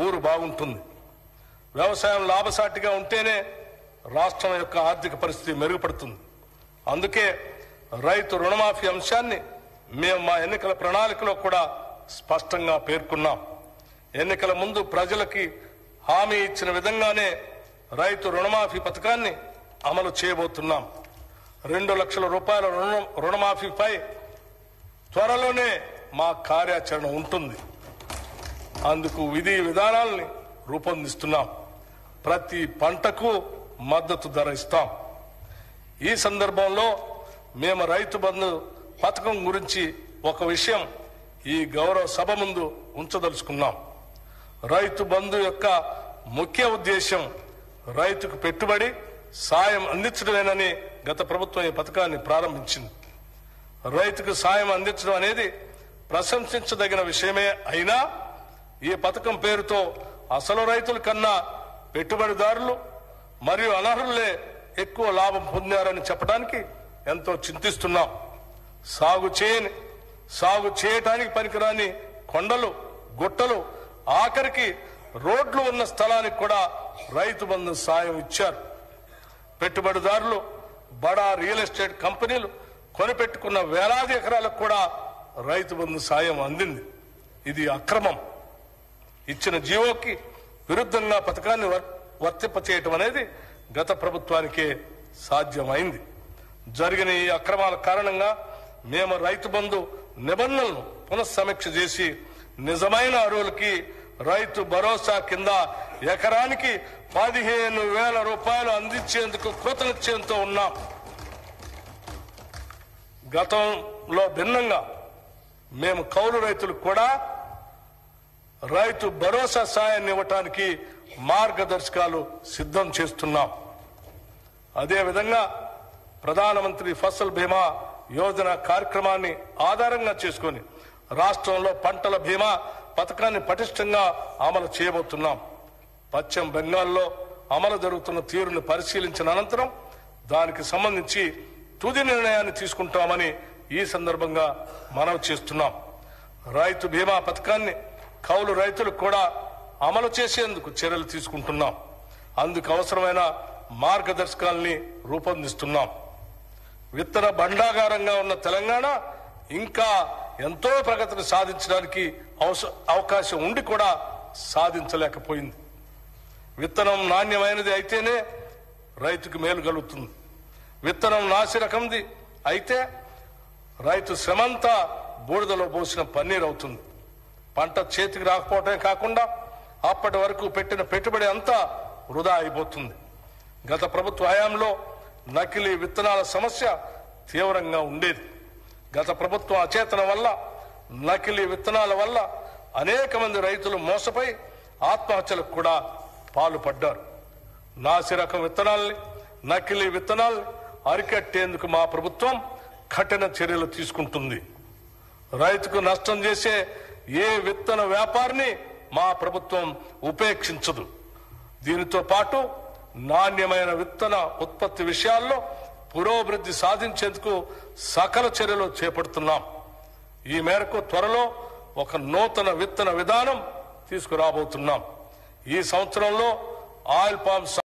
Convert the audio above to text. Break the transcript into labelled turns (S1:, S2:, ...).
S1: ఊరు బాగుంటుంది. వ్యవసాయం లాభసాటిగా ఉంటేనే రాష్ట్రం యొక్క ఆర్థిక పరిస్థితి మెరుగుపడుతుంది. అందుకే రైతు రుణమాఫీ అంశాన్ని మేము మా ఎన్నికల ప్రణాళికలో కూడా స్పష్టంగా పేర్కొన్నాం. ఎన్నికల ముందు ప్రజలకి హామీ ఇచ్చిన విధంగానే రైతు రుణమాఫీ పథకాన్ని అమలు చేయబోతున్నాం. 2 లక్షల రూపాయల రుణమాఫీపై త్వరలోనే మా కార్యాచరణ ఉంటుంది. అందుకు విధి విధానాల్ని రూపొందిస్తున్నాం. ప్రతి పంటకు మద్దతు ధర ఇస్తాం. ఈ సందర్భంలో మేము రైతు బంధు పథకం గురించి ఒక విషయం ఈ గౌరవ సభ ముందు ఉంచదలుచుకున్నాం. రైతు బంధు యొక్క ముఖ్య ఉద్దేశం రైతుకు పెట్టుబడి సాయం అందించడమేనని గత ప్రభుత్వం ఈ పథకాన్ని ప్రారంభించింది. రైతుకు సాయం అందించడం అనేది ప్రశంసించదగిన విషయమే అయినా ఈ పథకం పేరుతో అసలు రైతుల కన్నా పెట్టుబడిదారులు మరియు అనర్హులే ఎక్కువ లాభం పొందారని చెప్పడానికి ఎంతో చింతిస్తున్నాం. సాగు చేయటానికి పనికిరాని కొండలు, గుట్టలు, ఆఖరికి రోడ్లు ఉన్న స్థలానికి కూడా రైతు బంధు సాయం ఇచ్చారు. పెట్టుబడిదారులు, బడా రియల్ ఎస్టేట్ కంపెనీలు కొనిపెట్టుకున్న వేలాది ఎకరాలకు కూడా రైతు బంధు సాయం అందింది. ఇది అక్రమం. ఇచ్చిన జీవోకి విరుద్ధంగా పథకాన్ని వర్తింపచేయటం అనేది గత ప్రభుత్వానికే సాధ్యమైంది. జరిగిన ఈ అక్రమాల కారణంగా మేము రైతు బంధు నిబంధనలను పునఃసమీక్ష చేసి నిజమైన అర్హులకి రైతు భరోసా కింద ఎకరానికి 15,000 రూపాయలు అందించేందుకు కృతనిశ్చయంతో ఉన్నాం. గతంలో భిన్నంగా మేము కౌలు రైతులకు కూడా రైతు భరోసా సాయాన్ని ఇవ్వటానికి మార్గదర్శకాలు సిద్ధం చేస్తున్నాం. అదేవిధంగా ప్రధానమంత్రి ఫసల్ బీమా యోజన కార్యక్రమాన్ని ఆధారంగా చేసుకుని రాష్ట్రంలో పంటల బీమా పథకాన్ని పటిష్టంగా అమలు చేయబోతున్నాం. పశ్చిమ బెంగాల్లో అమలు జరుగుతున్న తీరును పరిశీలించిన అనంతరం దానికి సంబంధించి తుది నిర్ణయాన్ని తీసుకుంటామని ఈ సందర్భంగా మనవి చేస్తున్నాం. రైతు బీమా పథకాన్ని కౌలు రైతులకు కూడా అమలు చేసేందుకు చర్యలు తీసుకుంటున్నాం. అందుకు అవసరమైన మార్గదర్శకాల్ని రూపొందిస్తున్నాం. విత్తన భండాగారంగా ఉన్న తెలంగాణ ఇంకా ఎంతో ప్రగతిని సాధించడానికి అవకాశం ఉండి కూడా సాధించలేకపోయింది. విత్తనం నాణ్యమైనది అయితేనే రైతుకు మేలు కలుగుతుంది. విత్తనం నాసి రకంది అయితే రైతు శ్రమంతా బూడిదలో పోసిన పన్నీరు అవుతుంది. పంట చేతికి రాకపోవటమే కాకుండా అప్పటి వరకు పెట్టిన పెట్టుబడి అంతా వృధా అయిపోతుంది. గత ప్రభుత్వ హయాంలో నకిలీ విత్తనాల సమస్య తీవ్రంగా ఉండేది. గత ప్రభుత్వం అచేతన వల్ల, నకిలీ విత్తనాల వల్ల అనేక మంది రైతులు మోసపోయి ఆత్మహత్యలకు కూడా పాల్పడ్డారు. నాసి రకం విత్తనాల్ని, నకిలీ విత్తనాల్ని అరికట్టేందుకు మా ప్రభుత్వం కఠిన చర్యలు తీసుకుంటుంది. రైతుకు నష్టం చేసే ఏ విత్తన వ్యాపారిని మా ప్రభుత్వం ఉపేక్షించదు. దీనితో పాటు నాణ్యమైన విత్తన ఉత్పత్తి విషయాల్లో పురోభివృద్ధి సాధించేందుకు సకల చర్యలు చేపడుతున్నాం. ఈ మేరకు త్వరలో ఒక నూతన విత్తన విధానం తీసుకురాబోతున్నాం. ఈ సంవత్సరంలో ఆయిల్ పామ్